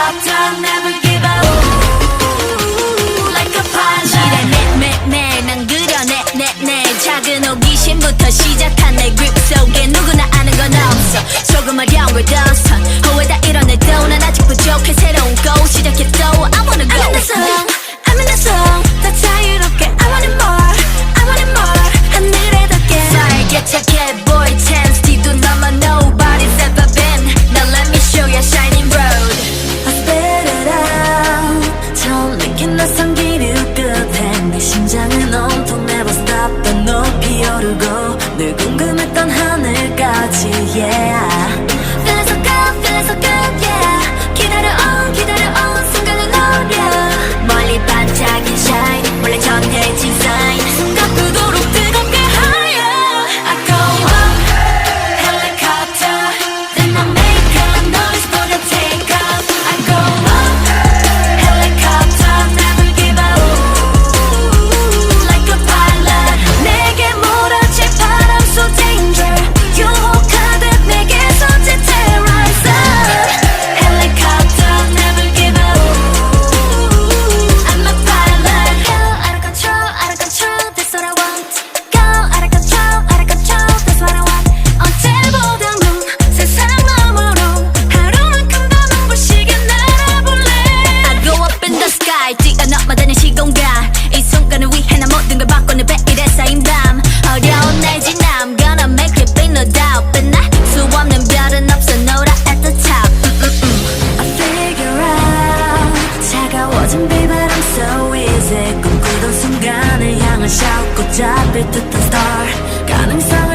helicopter, never give up. Like a pilot. 매매매 난 그려내 내 작은 호기심부터 시작한 내 grip 속에 누구나 아는 건 없어. 조금 어려운 걸 더선 후회 다 이뤄내도 난 아직 부족해. 새로운 go 시작했도 I wanna go. I'm in the zone, I'm in the zone. 다 자유롭게 I want it more, I want it more. 하늘에 닿게 살개차게 boy chance 뒤도 넘어 nobody's ever been. Now let me show you a shining road. I spit it out. 처음 느낀 낯선 기류 끝에 내 심장은 온통 never stop. 더 높이 오르고 늘 궁금했던 하늘까지 yeah. Feel so good, feel so good yeah. 기다려온 순간을 노려. 멀리 반짝인 shine 원래 전해진 sign 숨가쁘도록 뜨겁게 higher. I go up, helicopter. Then I make a noise for the take off. I go up, helicopter, never give up. Like a pilot. 내게 몰아칠 바람 so danger. 유혹하듯 내게서 terrorize. Helicopter, never give up. I'm a pilot. Out of control, that's what I want. Go out of control, that's what I want. 언제보다 넌 세상 너머로 하루만큼 더 눈부시게 날아볼래. I go up in the sky 뛰어넘어다니는 시공간 이 순간을 위해 난 모든 걸 바꾸는 100일의 쌓인 밤 어려운 날 지나 I'm gonna make it big no doubt But 날 수 없는 별은 없어 노라 at the top I figure out 차가워진 비바람 so easy 꿈꾸던 순간을 향한 shout 꼭 잡힐 듯한 star 가능성